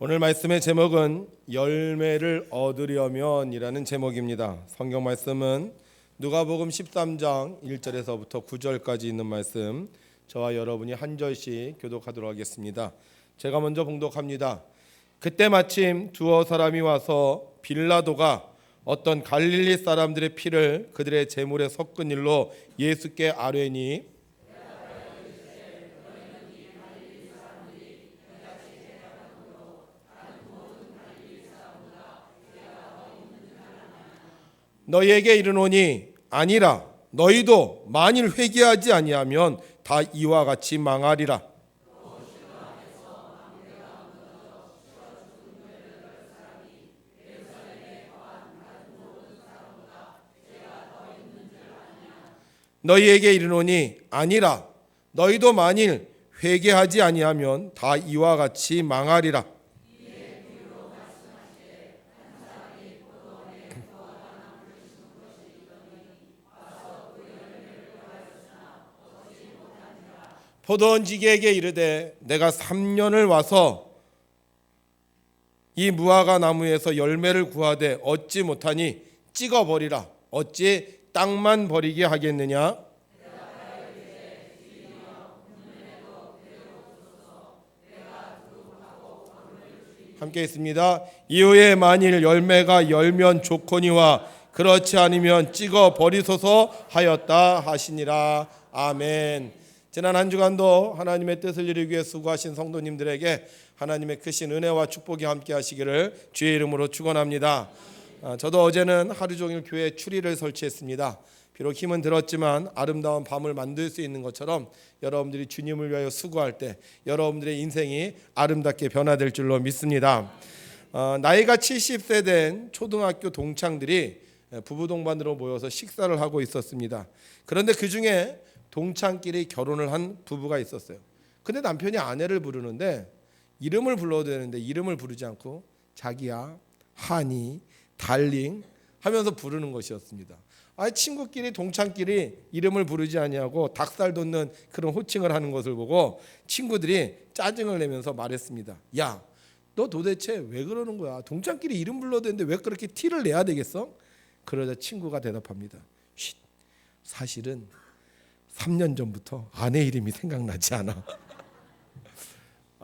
오늘 말씀의 제목은 열매를 얻으려면이라는 제목입니다. 성경 말씀은 누가복음 13장 1절에서부터 9절까지 있는 말씀, 저와 여러분이 한 절씩 교독하도록 하겠습니다. 제가 먼저 봉독합니다. 그때 마침 두어 사람이 와서 빌라도가 어떤 갈릴리 사람들의 피를 그들의 제물에 섞은 일로 예수께 아뢰니 너희에게 이르노니 아니라 너희도 만일 회개하지 아니하면 다 이와 같이 망하리라. 너희에게 이르노니 아니라 너희도 만일 회개하지 아니하면 다 이와 같이 망하리라. 포도원지기에게 이르되 내가 3년을 와서 이 무화과 나무에서 열매를 구하되 얻지 못하니 찍어버리라. 어찌 땅만 버리게 하겠느냐? 함께 있습니다. 이후에 만일 열매가 열면 좋거니와 그렇지 않으면 찍어버리소서 하였다 하시니라. 아멘. 지난 한 주간도 하나님의 뜻을 이루기 위해 수고하신 성도님들에게 하나님의 크신 은혜와 축복이 함께 하시기를 주의 이름으로 축원합니다. 저도 어제는 하루 종일 교회 추리를 설치했습니다. 비록 힘은 들었지만 아름다운 밤을 만들 수 있는 것처럼 여러분들이 주님을 위하여 수고할 때 여러분들의 인생이 아름답게 변화될 줄로 믿습니다. 나이가 70세 된 초등학교 동창들이 부부 동반으로 모여서 식사를 하고 있었습니다. 그런데 그 중에 동창끼리 결혼을 한 부부가 있었어요. 근데 남편이 아내를 부르는데 이름을 불러도 되는데 이름을 부르지 않고 자기야, 하니, 달링 하면서 부르는 것이었습니다. 친구끼리 동창끼리 이름을 부르지 아니하고 닭살 돋는 그런 호칭을 하는 것을 보고 친구들이 짜증을 내면서 말했습니다. 야, 너 도대체 왜 그러는 거야? 동창끼리 이름 불러도 되는데 왜 그렇게 티를 내야 되겠어? 그러자 친구가 대답합니다. 쉿, 사실은 3년 전부터 아내 이름이 생각나지 않아.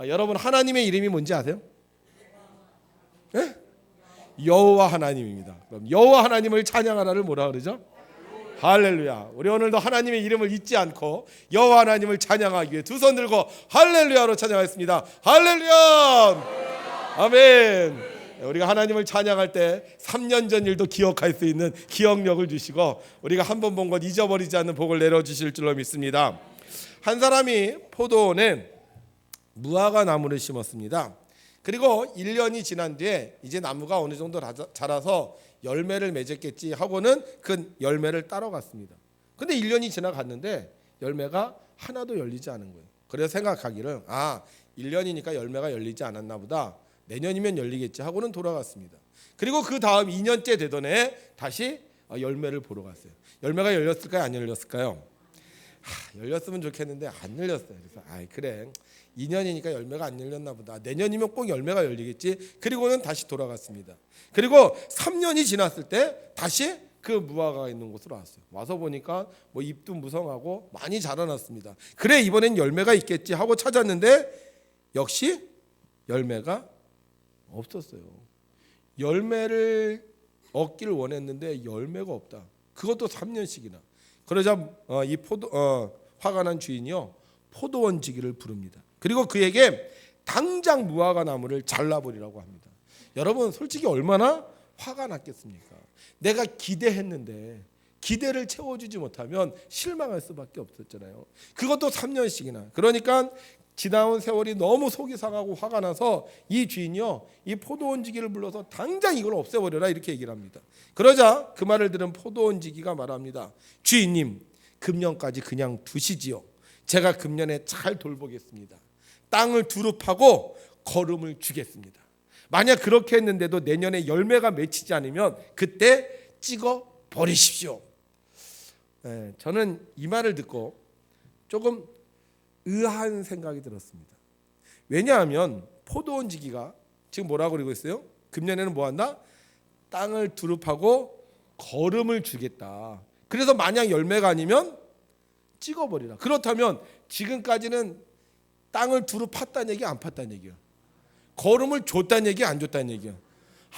여러분 하나님의 이름이 뭔지 아세요? 네? 여호와 하나님입니다. 그럼 여호와 하나님을 찬양하라를 뭐라 그러죠? 할렐루야. 우리 오늘도 하나님의 이름을 잊지 않고 여호와 하나님을 찬양하기 위해 두 손 들고 할렐루야로 찬양하겠습니다. 할렐루야. 아멘. 우리가 하나님을 찬양할 때 3년 전 일도 기억할 수 있는 기억력을 주시고 우리가 한 번 본 것 잊어버리지 않는 복을 내려주실 줄로 믿습니다. 한 사람이 포도원에 무화과 나무를 심었습니다. 그리고 1년이 지난 뒤에 이제 나무가 어느 정도 자라서 열매를 맺었겠지 하고는 그 열매를 따러 갔습니다. 근데 1년이 지나갔는데 열매가 하나도 열리지 않은 거예요. 그래서 생각하기를 1년이니까 열매가 열리지 않았나 보다. 내년이면 열리겠지 하고는 돌아갔습니다. 그리고 그 다음 2년째 되던 해 다시 열매를 보러 갔어요. 열매가 열렸을까요? 안 열렸을까요? 열렸으면 좋겠는데 안 열렸어요. 그래서 그래 2년이니까 열매가 안 열렸나 보다. 내년이면 꼭 열매가 열리겠지. 그리고는 다시 돌아갔습니다. 그리고 3년이 지났을 때 다시 그 무화과가 있는 곳으로 왔어요. 와서 보니까 잎도 무성하고 많이 자라났습니다. 그래 이번엔 열매가 있겠지 하고 찾았는데 역시 열매가 없었어요. 열매를 얻기를 원했는데 열매가 없다. 그것도 3년씩이나. 그러자 화가 난 주인이요 포도원지기를 부릅니다. 그리고 그에게 당장 무화과 나무를 잘라버리라고 합니다. 여러분 솔직히 얼마나 화가 났겠습니까? 내가 기대했는데 기대를 채워주지 못하면 실망할 수밖에 없었잖아요. 그것도 3년씩이나. 그러니까 지나온 세월이 너무 속이 상하고 화가 나서 이 주인이요 이 포도원지기를 불러서 당장 이걸 없애버려라 이렇게 얘기를 합니다. 그러자 그 말을 들은 포도원지기가 말합니다. 주인님 금년까지 그냥 두시지요. 제가 금년에 잘 돌보겠습니다. 땅을 두루 파고 거름을 주겠습니다. 만약 그렇게 했는데도 내년에 열매가 맺히지 않으면 그때 찍어 버리십시오. 저는 이 말을 듣고 조금 의아한 생각이 들었습니다. 왜냐하면 포도원지기가 지금 뭐라고 그러고 있어요? 금년에는 뭐 한다? 땅을 두릅하고 거름을 주겠다. 그래서 만약 열매가 아니면 찍어버리라. 그렇다면 지금까지는 땅을 두루 팠다는 얘기, 안 팠다는 얘기야? 거름을 줬다는 얘기, 안 줬다는 얘기야?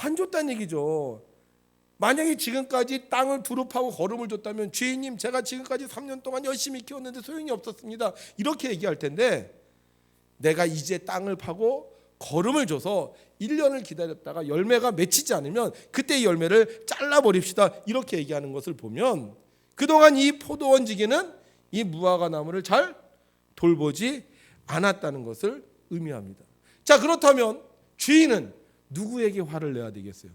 안 줬다는 얘기죠. 만약에 지금까지 땅을 두루 파고 거름을 줬다면 주인님, 제가 지금까지 3년 동안 열심히 키웠는데 소용이 없었습니다, 이렇게 얘기할 텐데, 내가 이제 땅을 파고 거름을 줘서 1년을 기다렸다가 열매가 맺히지 않으면 그때 이 열매를 잘라버립시다, 이렇게 얘기하는 것을 보면 그동안 이 포도원 지기는 이 무화과 나무를 잘 돌보지 않았다는 것을 의미합니다. 자, 그렇다면 주인은 누구에게 화를 내야 되겠어요?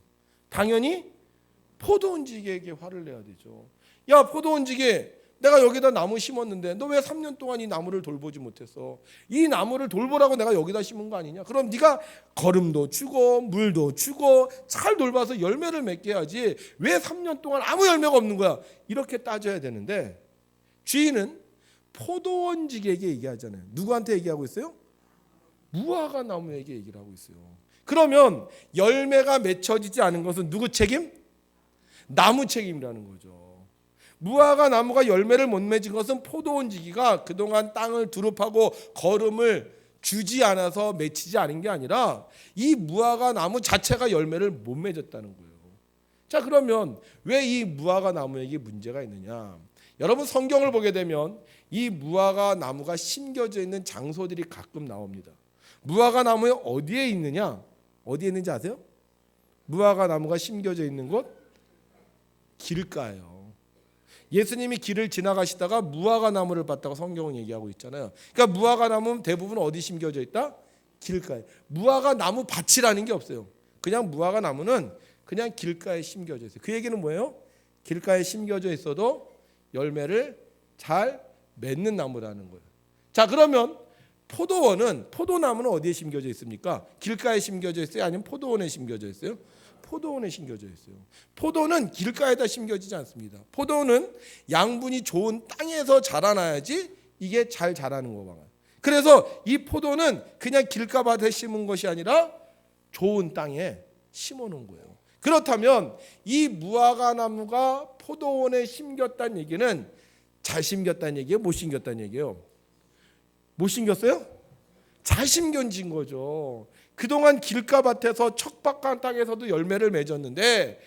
당연히 포도원지기에게 화를 내야 되죠. 야, 포도원지기, 내가 여기다 나무 심었는데 너 왜 3년 동안 이 나무를 돌보지 못했어? 이 나무를 돌보라고 내가 여기다 심은 거 아니냐? 그럼 네가 거름도 주고 물도 주고 잘 돌봐서 열매를 맺게 해야지 왜 3년 동안 아무 열매가 없는 거야? 이렇게 따져야 되는데, 주인은 포도원지기에게 얘기하잖아요. 누구한테 얘기하고 있어요? 무화과 나무에게 얘기를 하고 있어요. 그러면 열매가 맺혀지지 않은 것은 누구 책임? 나무 책임이라는 거죠. 무화과 나무가 열매를 못 맺은 것은 포도원지기가 그동안 땅을 두릅하고 거름을 주지 않아서 맺히지 않은 게 아니라 이 무화과 나무 자체가 열매를 못 맺었다는 거예요. 자, 그러면 왜 이 무화과 나무에게 문제가 있느냐? 여러분, 성경을 보게 되면 이 무화과 나무가 심겨져 있는 장소들이 가끔 나옵니다. 무화과 나무에 어디에 있느냐? 어디에 있는지 아세요? 무화과 나무가 심겨져 있는 곳? 길가예요. 예수님이 길을 지나가시다가 무화과 나무를 봤다고 성경은 얘기하고 있잖아요. 그러니까 무화과 나무는 대부분 어디 심겨져 있다? 길가에. 무화과 나무 밭이라는 게 없어요. 그냥 무화과 나무는 그냥 길가에 심겨져 있어요. 그 얘기는 뭐예요? 길가에 심겨져 있어도 열매를 잘 맺는 나무라는 거예요. 자, 그러면 포도원은, 포도나무는 어디에 심겨져 있습니까? 길가에 심겨져 있어요? 아니면 포도원에 심겨져 있어요? 포도원에 심겨져 있어요. 포도는 길가에다 심겨지지 않습니다. 포도는 양분이 좋은 땅에서 자라나야지 이게 잘 자라는 거거든요. 그래서 이 포도는 그냥 길가밭에 심은 것이 아니라 좋은 땅에 심어 놓은 거예요. 그렇다면 이 무화과 나무가 포도원에 심겼다는 얘기는 잘 심겼다는 얘기예요? 못 심겼다는 얘기예요? 못 심겼어요? 잘 심겨진 거죠. 그동안 길가밭에서 척박한 땅에서도 열매를 맺었는데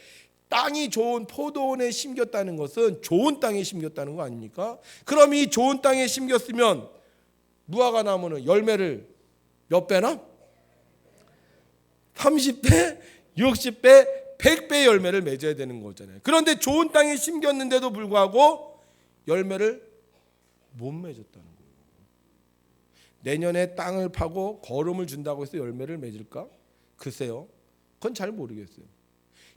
땅이 좋은 포도원에 심겼다는 것은 좋은 땅에 심겼다는 거 아닙니까? 그럼 이 좋은 땅에 심겼으면 무화과 나무는 열매를 몇 배나? 30배, 60배, 100배 열매를 맺어야 되는 거잖아요. 그런데 좋은 땅에 심겼는데도 불구하고 열매를 못 맺었다는 거예요. 내년에 땅을 파고 거름을 준다고 해서 열매를 맺을까? 글쎄요, 그건 잘 모르겠어요.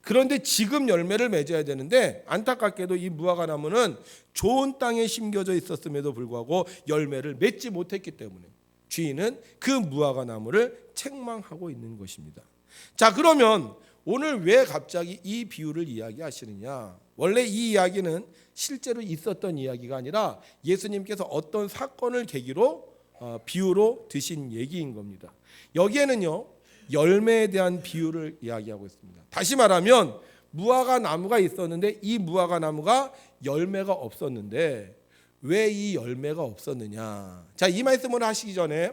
그런데 지금 열매를 맺어야 되는데 안타깝게도 이 무화과 나무는 좋은 땅에 심겨져 있었음에도 불구하고 열매를 맺지 못했기 때문에 주인은 그 무화과 나무를 책망하고 있는 것입니다. 자, 그러면 오늘 왜 갑자기 이 비유를 이야기하시느냐? 원래 이 이야기는 실제로 있었던 이야기가 아니라 예수님께서 어떤 사건을 계기로 비유로 드신 얘기인 겁니다. 여기에는요, 열매에 대한 비유를 이야기하고 있습니다. 다시 말하면 무화과 나무가 있었는데 이 무화과 나무가 열매가 없었는데 왜 이 열매가 없었느냐? 자, 이 말씀을 하시기 전에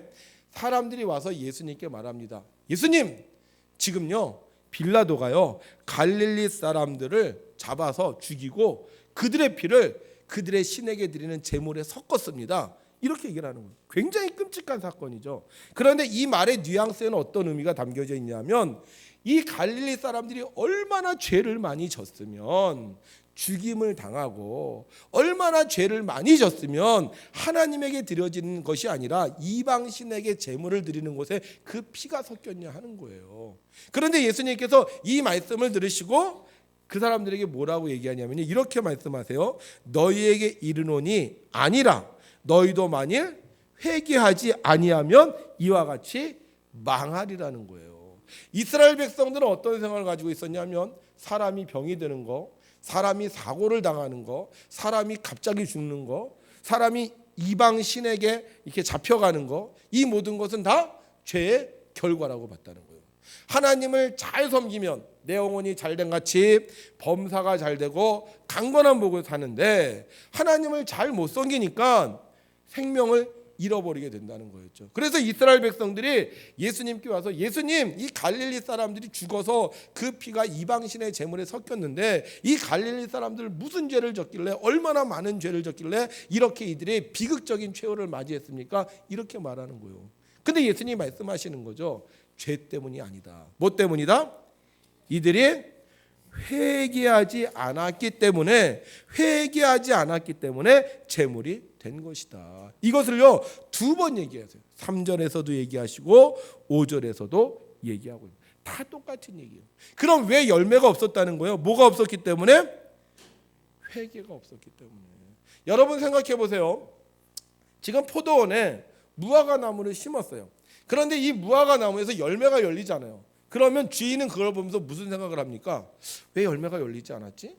사람들이 와서 예수님께 말합니다. 예수님, 지금요 빌라도가요 갈릴리 사람들을 잡아서 죽이고 그들의 피를 그들의 신에게 드리는 제물에 섞었습니다. 이렇게 얘기를 하는 거예요. 굉장히 끔찍한 사건이죠. 그런데 이 말의 뉘앙스에는 어떤 의미가 담겨져 있냐면 이 갈릴리 사람들이 얼마나 죄를 많이 졌으면 죽임을 당하고 얼마나 죄를 많이 졌으면 하나님에게 드려지는 것이 아니라 이방신에게 제물을 드리는 곳에 그 피가 섞였냐 하는 거예요. 그런데 예수님께서 이 말씀을 들으시고 그 사람들에게 뭐라고 얘기하냐면 이렇게 말씀하세요. 너희에게 이르노니 아니라 너희도 만일 회개하지 아니하면 이와 같이 망하리라는 거예요. 이스라엘 백성들은 어떤 생각을 가지고 있었냐면 사람이 병이 드는 거, 사람이 사고를 당하는 거, 사람이 갑자기 죽는 거, 사람이 이방 신에게 이렇게 잡혀가는 거, 이 모든 것은 다 죄의 결과라고 봤다는 거예요. 하나님을 잘 섬기면 내 영혼이 잘된 같이 범사가 잘 되고 강건한 복을 사는데, 하나님을 잘 못 섬기니까 생명을 잃어버리게 된다는 거였죠. 그래서 이스라엘 백성들이 예수님께 와서, 예수님, 이 갈릴리 사람들이 죽어서 그 피가 이방신의 제물에 섞였는데 이 갈릴리 사람들 무슨 죄를 졌길래, 얼마나 많은 죄를 졌길래 이렇게 이들이 비극적인 최후를 맞이했습니까? 이렇게 말하는 거예요. 근데 예수님이 말씀하시는 거죠. 죄 때문이 아니다. 뭐 때문이다? 이들이 회개하지 않았기 때문에 제물이 된 것이다. 이것을요 2번 얘기하세요. 3절에서도 얘기하시고 5절에서도 얘기하고 있어요. 다 똑같은 얘기예요. 그럼 왜 열매가 없었다는 거예요? 뭐가 없었기 때문에? 회개가 없었기 때문에. 여러분 생각해 보세요. 지금 포도원에 무화과 나무를 심었어요. 그런데 이 무화과 나무에서 열매가 열리잖아요. 그러면 주인은 그걸 보면서 무슨 생각을 합니까? 왜 열매가 열리지 않았지?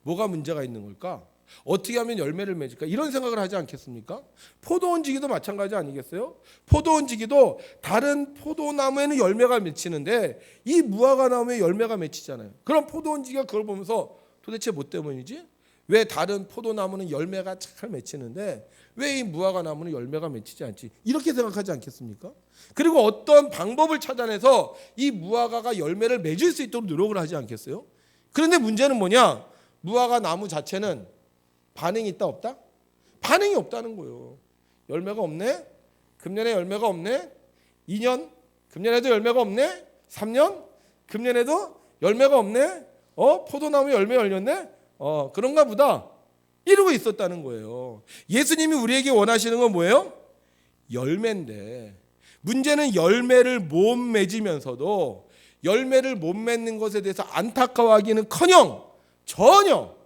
뭐가 문제가 있는 걸까? 어떻게 하면 열매를 맺을까? 이런 생각을 하지 않겠습니까? 포도원지기도 마찬가지 아니겠어요? 포도원지기도 다른 포도나무에는 열매가 맺히는데 이 무화과 나무에 열매가 맺히잖아요. 그럼 포도원지기가 그걸 보면서 도대체 뭐 때문이지? 왜 다른 포도나무는 열매가 잘 맺히는데 왜 이 무화과 나무는 열매가 맺히지 않지? 이렇게 생각하지 않겠습니까? 그리고 어떤 방법을 찾아내서 이 무화과가 열매를 맺을 수 있도록 노력을 하지 않겠어요? 그런데 문제는 뭐냐? 무화과 나무 자체는 반응이 있다 없다? 반응이 없다는 거예요. 열매가 없네? 금년에 열매가 없네? 2년? 금년에도 열매가 없네? 3년? 금년에도 열매가 없네? 포도나무 열매 열렸네? 그런가 보다. 이러고 있었다는 거예요. 예수님이 우리에게 원하시는 건 뭐예요? 열매인데, 문제는 열매를 못 맺으면서도 열매를 못 맺는 것에 대해서 안타까워하기는커녕 전혀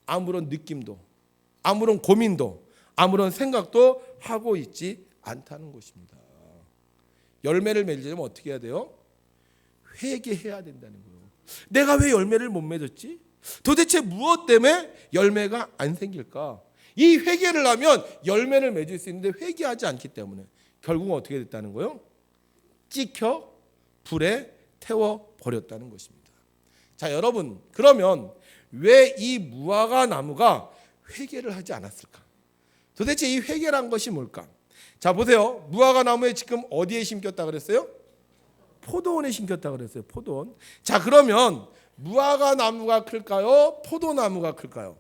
아무런 느낌도, 아무런 고민도, 아무런 생각도 하고 있지 않다는 것입니다. 열매를 맺으려면 어떻게 해야 돼요? 회개해야 된다는 거예요. 내가 왜 열매를 못 맺었지? 도대체 무엇 때문에 열매가 안 생길까? 이 회개를 하면 열매를 맺을 수 있는데 회개하지 않기 때문에 결국은 어떻게 됐다는 거예요? 찍혀 불에 태워 버렸다는 것입니다. 자, 여러분, 그러면 왜 이 무화과 나무가 회개를 하지 않았을까? 도대체 이 회개란 것이 뭘까? 자, 보세요. 무화과 나무에 지금 어디에 심겼다 그랬어요? 포도원에 심겼다 그랬어요. 포도원. 자, 그러면 무화과 나무가 클까요? 포도나무가 클까요?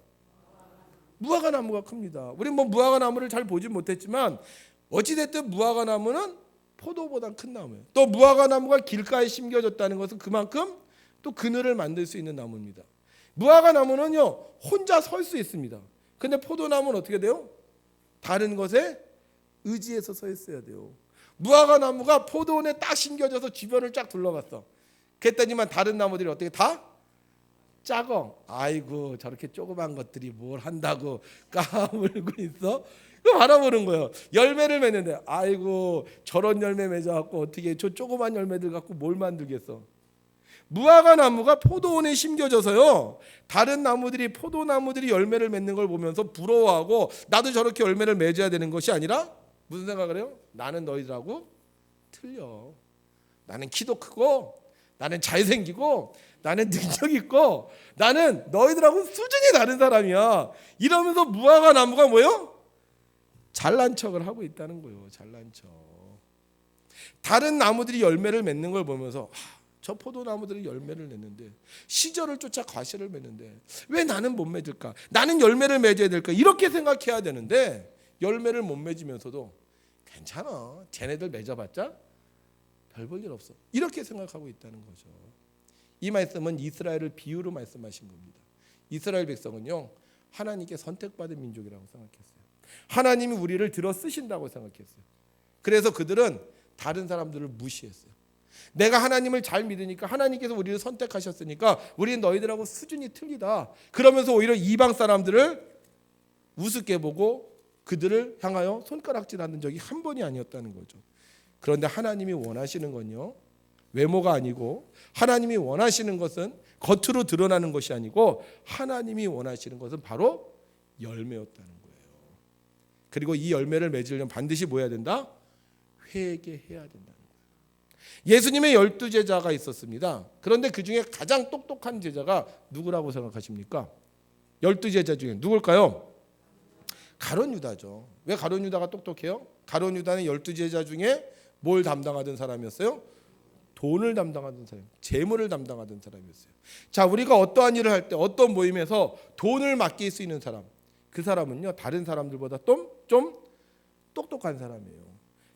무화과 나무가 큽니다. 우리 무화과 나무를 잘 보지 못했지만 어찌됐든 무화과 나무는 포도보다 큰 나무예요. 또 무화과 나무가 길가에 심겨졌다는 것은 그만큼 또 그늘을 만들 수 있는 나무입니다. 무화과 나무는요 혼자 설 수 있습니다. 근데 포도나무는 어떻게 돼요? 다른 것에 의지해서 서 있어야 돼요. 무화과 나무가 포도원에 딱 심겨져서 주변을 쫙 둘러봤어. 그랬더니만 다른 나무들이 어떻게 다 작어. 아이고, 저렇게 조그만 것들이 뭘 한다고 까불고 있어? 그 바라보는 거예요. 열매를 맺는데 아이고, 저런 열매 맺어갖고 어떻게 저 조그만 열매들 갖고 뭘 만들겠어? 무화과 나무가 포도원에 심겨져서요 다른 나무들이, 포도나무들이 열매를 맺는 걸 보면서 부러워하고 나도 저렇게 열매를 맺어야 되는 것이 아니라 무슨 생각을 해요? 나는 너희들하고 틀려. 나는 키도 크고, 나는 잘생기고, 나는 능력 있고, 나는 너희들하고 수준이 다른 사람이야. 이러면서 무화과 나무가 뭐예요? 잘난 척을 하고 있다는 거예요. 잘난 척. 다른 나무들이 열매를 맺는 걸 보면서 저 포도나무들이 열매를 냈는데, 시절을 쫓아 과실을 맺는데 왜 나는 못 맺을까? 나는 열매를 맺어야 될까? 이렇게 생각해야 되는데 열매를 못 맺으면서도 괜찮아, 쟤네들 맺어봤자 별 볼 일 없어, 이렇게 생각하고 있다는 거죠. 이 말씀은 이스라엘을 비유로 말씀하신 겁니다. 이스라엘 백성은요 하나님께 선택받은 민족이라고 생각했어요. 하나님이 우리를 들어 쓰신다고 생각했어요. 그래서 그들은 다른 사람들을 무시했어요. 내가 하나님을 잘 믿으니까, 하나님께서 우리를 선택하셨으니까 우리는 너희들하고 수준이 틀리다. 그러면서 오히려 이방 사람들을 우습게 보고 그들을 향하여 손가락질하는 적이 한 번이 아니었다는 거죠. 그런데 하나님이 원하시는 건요 외모가 아니고, 하나님이 원하시는 것은 겉으로 드러나는 것이 아니고, 하나님이 원하시는 것은 바로 열매였다는 거예요. 그리고 이 열매를 맺으려면 반드시 뭐 해야 된다? 회개해야 된다는 거예요. 예수님의 12제자가 있었습니다. 그런데 그 중에 가장 똑똑한 제자가 누구라고 생각하십니까? 12제자 중에 누굴까요? 가룟 유다죠. 왜 가룟 유다가 똑똑해요? 가룟 유다는 12제자 중에 뭘 담당하던 사람이었어요? 돈을 담당하던 사람, 재물을 담당하던 사람이었어요. 자, 우리가 어떠한 일을 할 때, 어떤 모임에서 돈을 맡길 수 있는 사람, 그 사람은요 다른 사람들보다 좀 똑똑한 사람이에요.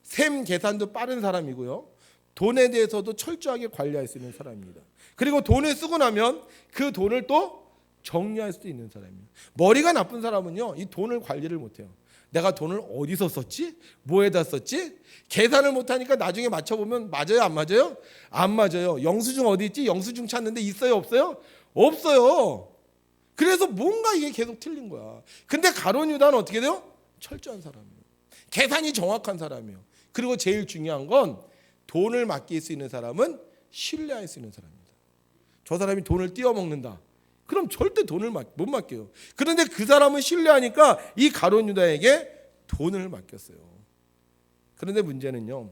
셈 계산도 빠른 사람이고요, 돈에 대해서도 철저하게 관리할 수 있는 사람입니다. 그리고 돈을 쓰고 나면 그 돈을 또 정리할 수도 있는 사람이에요. 머리가 나쁜 사람은요 이 돈을 관리를 못해요. 내가 돈을 어디서 썼지? 뭐에다 썼지? 계산을 못하니까 나중에 맞춰보면 맞아요? 안 맞아요? 안 맞아요. 영수증 어디 있지? 영수증 찾는데 있어요? 없어요? 없어요. 그래서 뭔가 이게 계속 틀린 거야. 근데 가룟 유다는 어떻게 돼요? 철저한 사람이에요. 계산이 정확한 사람이에요. 그리고 제일 중요한 건 돈을 맡길 수 있는 사람은 신뢰할 수 있는 사람입니다. 저 사람이 돈을 띄어먹는다, 그럼 절대 돈을 못 맡겨요. 그런데 그 사람은 신뢰하니까 이 가룟 유다에게 돈을 맡겼어요. 그런데 문제는요,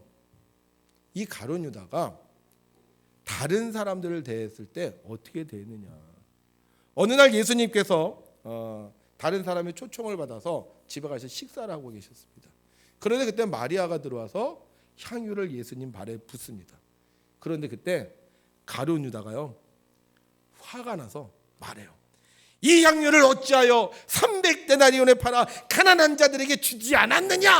이 가룟 유다가 다른 사람들을 대했을 때 어떻게 대했느냐. 어느 날 예수님께서 다른 사람의 초청을 받아서 집에 가서 식사를 하고 계셨습니다. 그런데 그때 마리아가 들어와서 향유를 예수님 발에 붓습니다. 그런데 그때 가룟 유다가요 화가 나서 말해요. 이 향유를 어찌하여 300데나리온에 팔아 가난한 자들에게 주지 않았느냐?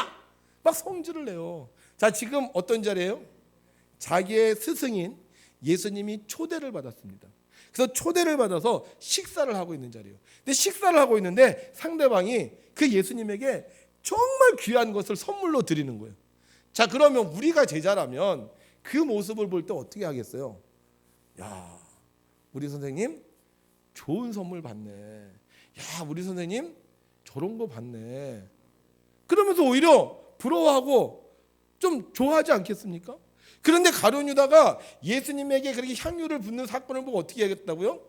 막 성질을 내요. 자, 지금 어떤 자리예요? 자기의 스승인 예수님이 초대를 받았습니다. 그래서 초대를 받아서 식사를 하고 있는 자리예요. 근데 식사를 하고 있는데 상대방이 그 예수님에게 정말 귀한 것을 선물로 드리는 거예요. 자, 그러면 우리가 제자라면 그 모습을 볼 때 어떻게 하겠어요? 야, 우리 선생님 좋은 선물 받네. 야, 우리 선생님 저런 거 받네. 그러면서 오히려 부러워하고 좀 좋아하지 않겠습니까? 그런데 가룟 유다가 예수님에게 그렇게 향유를 붓는 사건을 보고 어떻게 하겠다고요?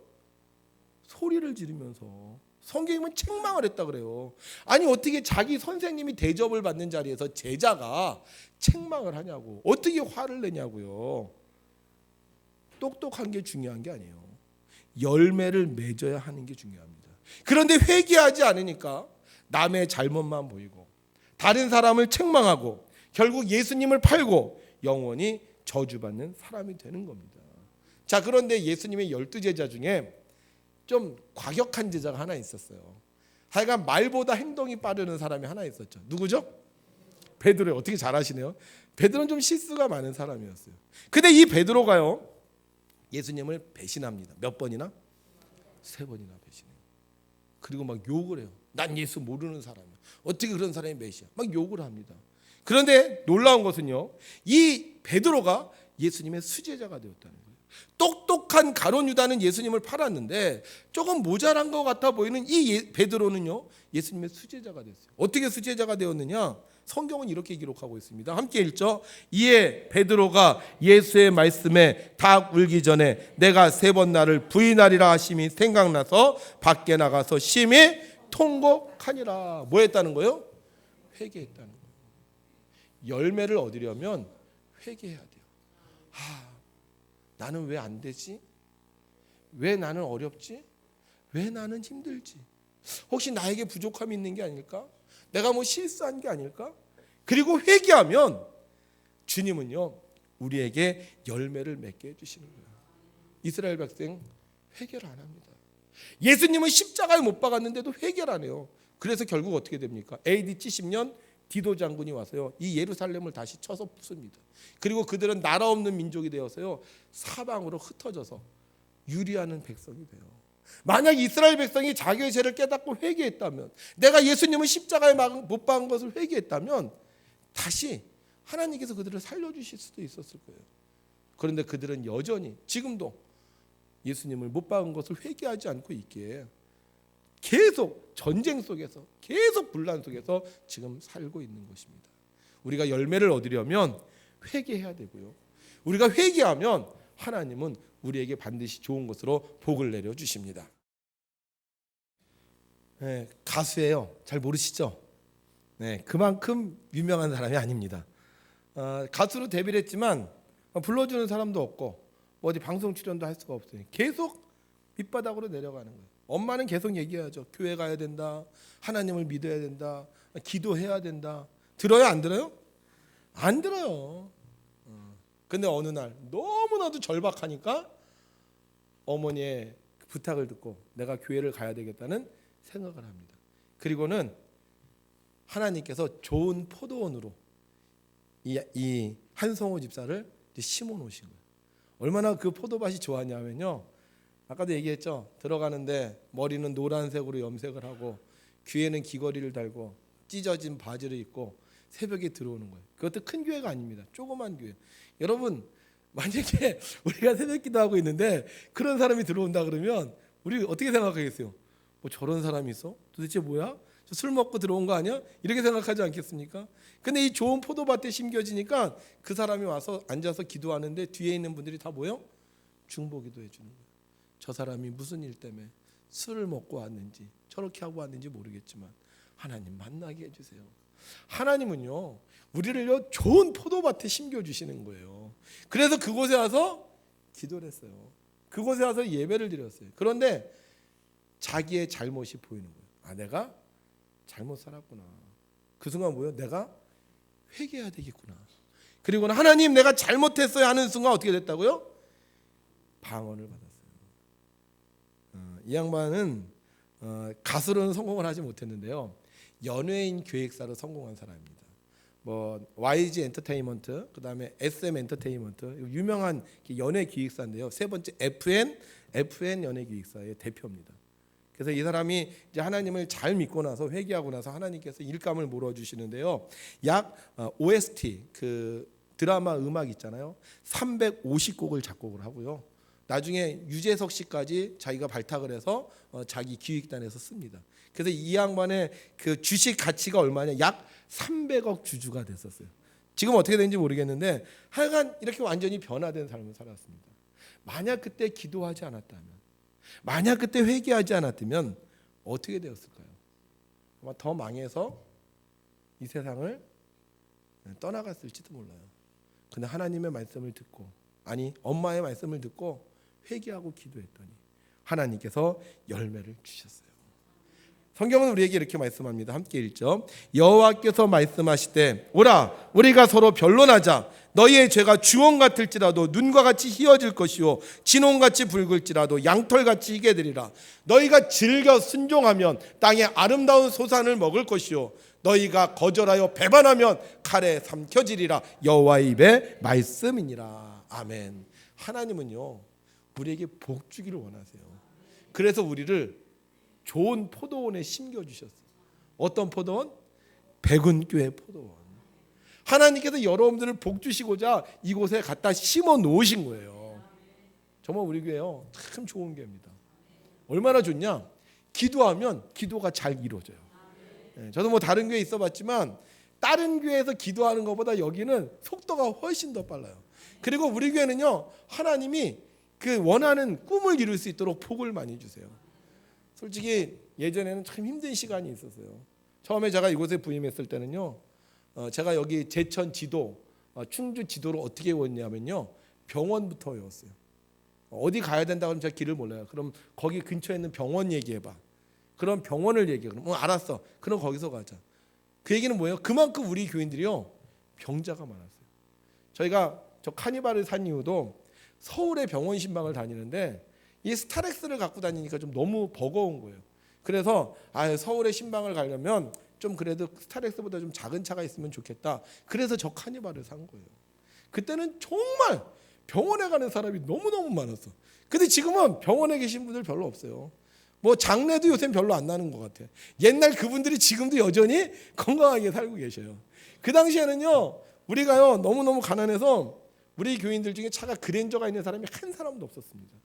소리를 지르면서, 성경에 보면 책망을 했다 그래요. 아니 어떻게 자기 선생님이 대접을 받는 자리에서 제자가 책망을 하냐고, 어떻게 화를 내냐고요. 똑똑한 게 중요한 게 아니에요. 열매를 맺어야 하는 게 중요합니다. 그런데 회개하지 않으니까 남의 잘못만 보이고 다른 사람을 책망하고 결국 예수님을 팔고 영원히 저주받는 사람이 되는 겁니다. 자, 그런데 예수님의 12제자 중에 좀 과격한 제자가 하나 있었어요. 하여간 말보다 행동이 빠르는 사람이 하나 있었죠. 누구죠? 베드로예요. 어떻게 잘 아시네요. 베드로는 좀 실수가 많은 사람이었어요. 근데 이 베드로가요 예수님을 배신합니다. 몇 번이나? 3번이나 배신해요. 그리고 막 욕을 해요. 난 예수 모르는 사람이야. 어떻게 그런 사람이 메시아? 막 욕을 합니다. 그런데 놀라운 것은요, 이 베드로가 예수님의 수제자가 되었다는 거예요. 똑똑한 가룟 유다는 예수님을 팔았는데 조금 모자란 것 같아 보이는 이 베드로는요 예수님의 수제자가 됐어요. 어떻게 수제자가 되었느냐? 성경은 이렇게 기록하고 있습니다. 함께 읽죠. 이에 베드로가 예수의 말씀에 닭 울기 전에 내가 3번 나를 부인하리라 하심이 생각나서 밖에 나가서 심히 통곡하니라. 뭐 했다는 거예요? 회개했다는 거예요. 열매를 얻으려면 회개해야 돼요. 나는 왜 안 되지? 왜 나는 어렵지? 왜 나는 힘들지? 혹시 나에게 부족함이 있는 게 아닐까? 내가 뭐 실수한 게 아닐까? 그리고 회개하면 주님은요 우리에게 열매를 맺게 해주시는 거예요. 이스라엘 백성 회개를 안 합니다. 예수님은 십자가에 못 박았는데도 회개를 안 해요. 그래서 결국 어떻게 됩니까? AD 70년 디도 장군이 와서요 이 예루살렘을 다시 쳐서 부숩니다. 그리고 그들은 나라 없는 민족이 되어서요 사방으로 흩어져서 유리하는 백성이 돼요. 만약 이스라엘 백성이 자기의 죄를 깨닫고 회개했다면, 내가 예수님을 십자가에 못 박은 것을 회개했다면 다시 하나님께서 그들을 살려주실 수도 있었을 거예요. 그런데 그들은 여전히 지금도 예수님을 못 박은 것을 회개하지 않고 있기에 계속 전쟁 속에서, 계속 분란 속에서 지금 살고 있는 것입니다. 우리가 열매를 얻으려면 회개해야 되고요, 우리가 회개하면 하나님은 우리에게 반드시 좋은 것으로 복을 내려주십니다. 네, 가수예요. 잘 모르시죠? 네, 그만큼 유명한 사람이 아닙니다. 가수로 데뷔를 했지만 불러주는 사람도 없고 어디 방송 출연도 할 수가 없어요. 계속 밑바닥으로 내려가는 거예요. 엄마는 계속 얘기하죠. 교회 가야 된다. 하나님을 믿어야 된다. 기도해야 된다. 들어요? 안 들어요? 안 들어요. 근데 어느 날 너무나도 절박하니까 어머니의 부탁을 듣고 내가 교회를 가야 되겠다는 생각을 합니다. 그리고는 하나님께서 좋은 포도원으로 이 한성호 집사를 심어 놓으신 거예요. 얼마나 그 포도밭이 좋았냐면요. 아까도 얘기했죠. 들어가는데 머리는 노란색으로 염색을 하고 귀에는 귀걸이를 달고 찢어진 바지를 입고 새벽에 들어오는 거예요. 그것도 큰 교회가 아닙니다. 조그만 교회. 여러분 만약에 우리가 새벽 기도하고 있는데 그런 사람이 들어온다 그러면 우리 어떻게 생각하겠어요? 뭐 저런 사람이 있어? 도대체 뭐야? 술 먹고 들어온 거 아니야? 이렇게 생각하지 않겠습니까? 근데 이 좋은 포도밭에 심겨지니까 그 사람이 와서 앉아서 기도하는데 뒤에 있는 분들이 다 뭐요? 중보기도 해주는 거예요. 저 사람이 무슨 일 때문에 술을 먹고 왔는지 저렇게 하고 왔는지 모르겠지만 하나님 만나게 해주세요. 하나님은요 우리를요 좋은 포도밭에 심겨주시는 거예요. 그래서 그곳에 와서 기도를 했어요. 그곳에 와서 예배를 드렸어요. 그런데 자기의 잘못이 보이는 거예요. 아, 내가 잘못 살았구나. 그 순간 뭐예요? 내가 회개해야 되겠구나. 그리고는 하나님 내가 잘못했어요 하는 순간 어떻게 됐다고요? 방언을 받았어요. 이 양반은 가수로는 성공을 하지 못했는데요. 연예인 기획사로 성공한 사람입니다. 뭐 YG 엔터테인먼트, 그다음에 SM 엔터테인먼트 유명한 연예 기획사인데요. 세 번째 FN 연예 기획사의 대표입니다. 그래서 이 사람이 이제 하나님을 잘 믿고 나서 회개하고 나서 하나님께서 일감을 몰아 주시는데요. 약 OST 그 드라마 음악 있잖아요. 350곡을 작곡을 하고요. 나중에 유재석 씨까지 자기가 발탁을 해서 자기 기획단에서 씁니다. 그래서 이 양반의 그 주식 가치가 얼마냐? 약 300억 주주가 됐었어요. 지금 어떻게 되는지 모르겠는데 하여간 이렇게 완전히 변화된 삶을 살았습니다. 만약 그때 기도하지 않았다면, 만약 그때 회개하지 않았다면 어떻게 되었을까요? 아마 더 망해서 이 세상을 떠나갔을지도 몰라요. 근데 하나님의 말씀을 듣고, 아니 엄마의 말씀을 듣고 회개하고 기도했더니 하나님께서 열매를 주셨어요. 성경은 우리에게 이렇게 말씀합니다. 함께 읽죠. 여호와께서 말씀하시되 오라 우리가 서로 변론하자. 너희의 죄가 주홍 같을지라도 눈과 같이 희어질 것이요 진홍같이 붉을지라도 양털같이 희게 되리라. 너희가 즐겨 순종하면 땅의 아름다운 소산을 먹을 것이요 너희가 거절하여 배반하면 칼에 삼켜지리라. 여호와의 입의 말씀이니라. 아멘. 하나님은요 우리에게 복 주기를 원하세요. 그래서 우리를 좋은 포도원에 심겨주셨어요. 어떤 포도원? 백운교회 포도원. 하나님께서 여러분들을 복 주시고자 이곳에 갖다 심어 놓으신 거예요. 정말 우리 교회요 참 좋은 교회입니다. 얼마나 좋냐? 기도하면 기도가 잘 이루어져요. 저도 뭐 다른 교회 있어봤지만 다른 교회에서 기도하는 것보다 여기는 속도가 훨씬 더 빨라요. 그리고 우리 교회는요 하나님이 그 원하는 꿈을 이룰 수 있도록 복을 많이 주세요. 솔직히 예전에는 참 힘든 시간이 있었어요. 처음에 제가 이곳에 부임했을 때는요, 제가 여기 제천 지도, 충주 지도를 어떻게 외웠냐면요, 병원부터 외웠어요. 어디 가야 된다 그러면 제가 길을 몰라요. 그럼 거기 근처에 있는 병원 얘기해봐. 그럼 병원을 얘기해. 그럼 알았어. 그럼 거기서 가자. 그 얘기는 뭐예요? 그만큼 우리 교인들이요 병자가 많았어요. 저희가 저 카니발을 산 이유도 서울에 병원 신방을 다니는데 이 스타렉스를 갖고 다니니까 좀 너무 버거운 거예요. 그래서 서울에 신방을 가려면 좀 그래도 스타렉스보다 좀 작은 차가 있으면 좋겠다. 그래서 저 카니발을 산 거예요. 그때는 정말 병원에 가는 사람이 너무너무 많았어. 근데 지금은 병원에 계신 분들 별로 없어요. 뭐 장례도 요새 별로 안 나는 것 같아요. 옛날 그분들이 지금도 여전히 건강하게 살고 계셔요. 그 당시에는요 우리가요 너무너무 가난해서 우리 교인들 중에 차가 그랜저가 있는 사람이 한 사람도 없었습니다.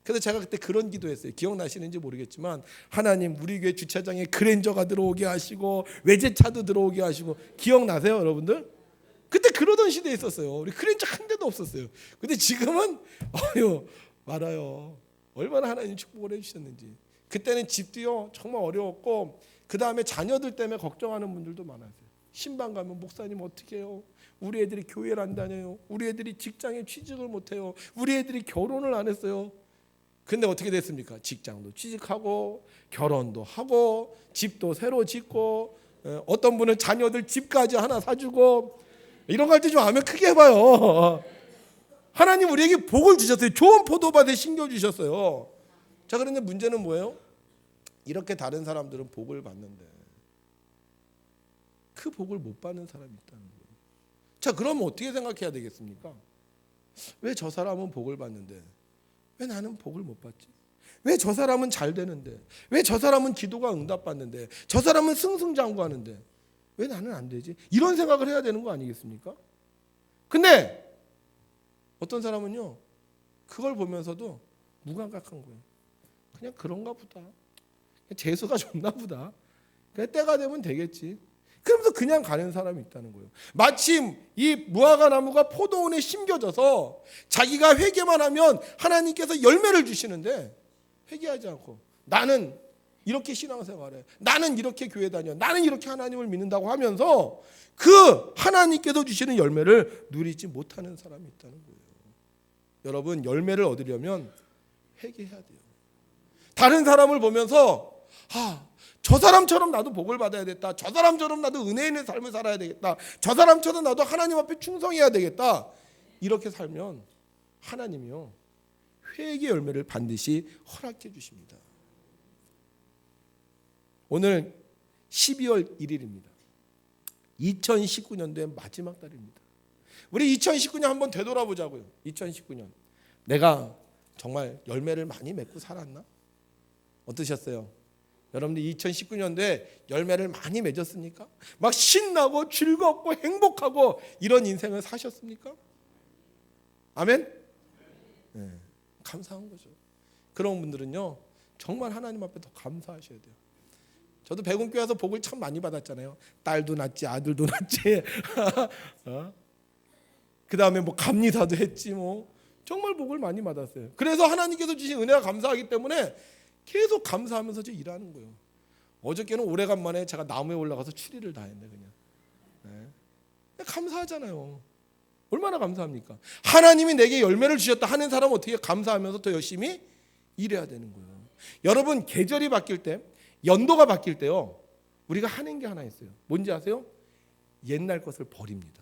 그래서 제가 그때 그런 기도했어요. 기억나시는지 모르겠지만 하나님 우리 교회 주차장에 그랜저가 들어오게 하시고 외제차도 들어오게 하시고 기억나세요 여러분들? 그때 그러던 시대에 있었어요. 우리 그랜저 한 대도 없었어요. 근데 지금은 말아요. 얼마나 하나님 축복을 해주셨는지. 그때는 집도요 정말 어려웠고 그 다음에 자녀들 때문에 걱정하는 분들도 많았어요. 신방 가면 목사님 어떻게 해요? 우리 애들이 교회를 안 다녀요. 우리 애들이 직장에 취직을 못해요. 우리 애들이 결혼을 안 했어요. 근데 어떻게 됐습니까? 직장도 취직하고 결혼도 하고 집도 새로 짓고 어떤 분은 자녀들 집까지 하나 사주고 이런 거 할 때 좀 아멘 크게 해봐요. 하나님 우리에게 복을 주셨어요. 좋은 포도밭에 심겨주셨어요. 자, 그런데 문제는 뭐예요? 이렇게 다른 사람들은 복을 받는데 그 복을 못 받는 사람이 있다는 거예요. 자, 그러면 어떻게 생각해야 되겠습니까? 왜 저 사람은 복을 받는데 왜 나는 복을 못 받지? 왜 저 사람은 잘 되는데? 왜 저 사람은 기도가 응답받는데? 저 사람은 승승장구하는데 왜 나는 안 되지? 이런 생각을 해야 되는 거 아니겠습니까? 근데 어떤 사람은요, 그걸 보면서도 무감각한 거예요. 그냥 그런가 보다. 재수가 좋나 보다. 그냥 때가 되면 되겠지. 그러면서 그냥 가는 사람이 있다는 거예요. 마침 이 무화과 나무가 포도원에 심겨져서 자기가 회개만 하면 하나님께서 열매를 주시는데 회개하지 않고 나는 이렇게 신앙생활해, 나는 이렇게 교회 다녀, 나는 이렇게 하나님을 믿는다고 하면서 그 하나님께서 주시는 열매를 누리지 못하는 사람이 있다는 거예요. 여러분, 열매를 얻으려면 회개해야 돼요. 다른 사람을 보면서 저 사람처럼 나도 복을 받아야 되겠다. 저 사람처럼 나도 은혜 있는 삶을 살아야 되겠다. 저 사람처럼 나도 하나님 앞에 충성해야 되겠다. 이렇게 살면 하나님이요, 회개 열매를 반드시 허락해 주십니다. 오늘 12월 1일입니다. 2019년도의 마지막 달입니다. 우리 2019년 한번 되돌아보자고요. 2019년 내가 정말 열매를 많이 맺고 살았나? 어떠셨어요? 여러분들 2019년도에 열매를 많이 맺었습니까? 막 신나고 즐겁고 행복하고 이런 인생을 사셨습니까? 아멘? 네, 감사한 거죠. 그런 분들은요, 정말 하나님 앞에 더 감사하셔야 돼요. 저도 백운교회 와서 복을 참 많이 받았잖아요. 딸도 낳지, 아들도 낳지. 그 다음에 뭐 감리사도 했지 뭐. 정말 복을 많이 받았어요. 그래서 하나님께서 주신 은혜가 감사하기 때문에 계속 감사하면서 일하는 거예요. 어저께는 오래간만에 제가 나무에 올라가서 추리를 다 했네 그냥. 네. 감사하잖아요. 얼마나 감사합니까? 하나님이 내게 열매를 주셨다 하는 사람은 어떻게 감사하면서 더 열심히 일해야 되는 거예요. 여러분, 계절이 바뀔 때, 연도가 바뀔 때요, 우리가 하는 게 하나 있어요. 뭔지 아세요? 옛날 것을 버립니다.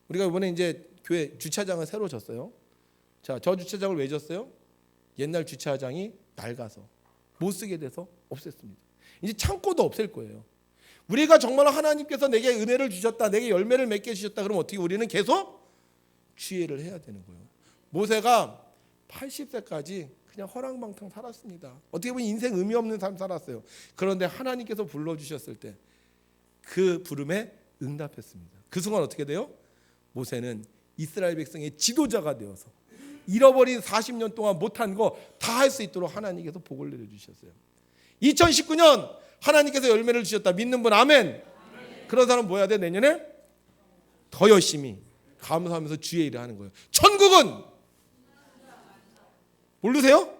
우리가 이번에 이제 교회 주차장을 새로 졌어요. 자, 저 주차장을 왜 졌어요? 옛날 주차장이 낡아서 못 쓰게 돼서 없앴습니다. 이제 창고도 없앨 거예요. 우리가 정말 하나님께서 내게 은혜를 주셨다, 내게 열매를 맺게 해주셨다, 그럼 어떻게 우리는 계속 주의를 해야 되는 거예요. 모세가 80세까지 그냥 허랑방탕 살았습니다. 어떻게 보면 인생 의미 없는 삶 살았어요. 그런데 하나님께서 불러주셨을 때 그 부름에 응답했습니다. 그 순간 어떻게 돼요? 모세는 이스라엘 백성의 지도자가 되어서 잃어버린 40년 동안 못한 거 다 할 수 있도록 하나님께서 복을 내려주셨어요. 2019년 하나님께서 열매를 주셨다 믿는 분 아멘. 그런 사람 뭐 해야 돼? 내년에 더 열심히 감사하면서 주의 일을 하는 거예요. 천국은 모르세요?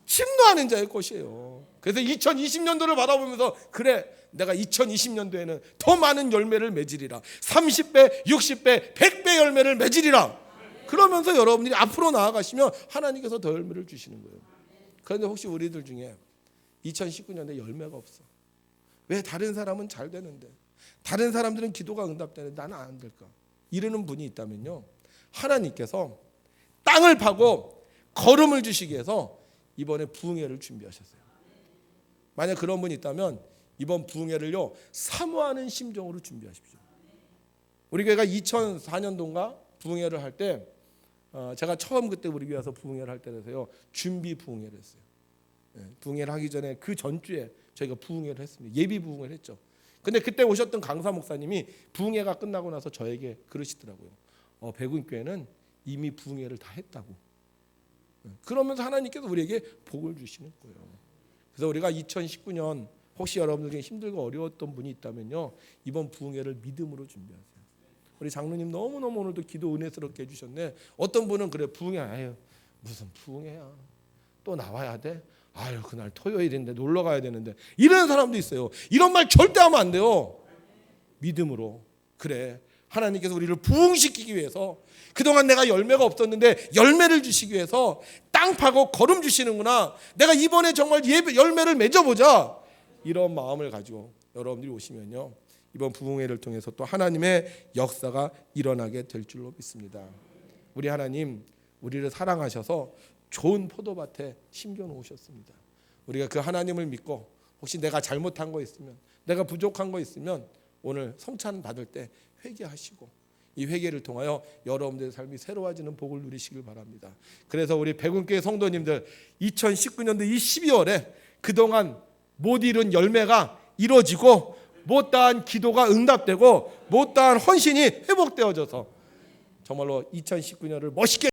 침노하는 자의 것이에요. 그래서 2020년도를 바라보면서 그래, 내가 2020년도에는 더 많은 열매를 맺으리라. 30배, 60배, 100배 열매를 맺으리라. 그러면서 여러분들이 앞으로 나아가시면 하나님께서 더 열매를 주시는 거예요. 그런데 혹시 우리들 중에 2019년에 열매가 없어. 왜 다른 사람은 잘 되는데, 다른 사람들은 기도가 응답되는데 나는 안 될까? 이러는 분이 있다면요, 하나님께서 땅을 파고 걸음을 주시기 위해서 이번에 부흥회를 준비하셨어요. 만약 그런 분이 있다면 이번 부흥회를요, 사모하는 심정으로 준비하십시오. 우리 교회가 2004년도인가 부흥회를 할 때, 제가 처음 그때 우리 교회 와서 부흥회를 할 때라서요, 준비 부흥회를 했어요. 부흥회를 하기 전에 그 전주에 저희가 부흥회를 했습니다. 예비 부흥회를 했죠. 근데 그때 오셨던 강사 목사님이 부흥회가 끝나고 나서 저에게 그러시더라고요. 백운교회는 이미 부흥회를 다 했다고. 그러면서 하나님께서 우리에게 복을 주시는 거예요. 그래서 우리가 2019년 혹시 여러분들 중에 힘들고 어려웠던 분이 있다면요, 이번 부흥회를 믿음으로 준비하세요. 우리 장로님 너무너무 오늘도 기도 은혜스럽게 해주셨네. 어떤 분은 그래, 부흥회, 아유 무슨 부흥회야, 또 나와야 돼? 아유 그날 토요일인데 놀러 가야 되는데, 이런 사람도 있어요. 이런 말 절대 하면 안 돼요. 믿음으로, 그래, 하나님께서 우리를 부흥시키기 위해서, 그동안 내가 열매가 없었는데 열매를 주시기 위해서 땅 파고 걸음 주시는구나, 내가 이번에 정말 열매를 맺어보자, 이런 마음을 가지고 여러분들이 오시면요, 이번 부흥회를 통해서 또 하나님의 역사가 일어나게 될 줄로 믿습니다. 우리 하나님, 우리를 사랑하셔서 좋은 포도밭에 심겨 놓으셨습니다. 우리가 그 하나님을 믿고 혹시 내가 잘못한 거 있으면, 내가 부족한 거 있으면 오늘 성찬 받을 때 회개하시고, 이 회개를 통하여 여러분들의 삶이 새로워지는 복을 누리시길 바랍니다. 그래서 우리 백운교회 성도님들, 2019년도 이 12월에 그동안 못 이룬 열매가 이루어지고, 못다한 기도가 응답되고, 못다한 헌신이 회복되어져서 정말로 2019년을 멋있게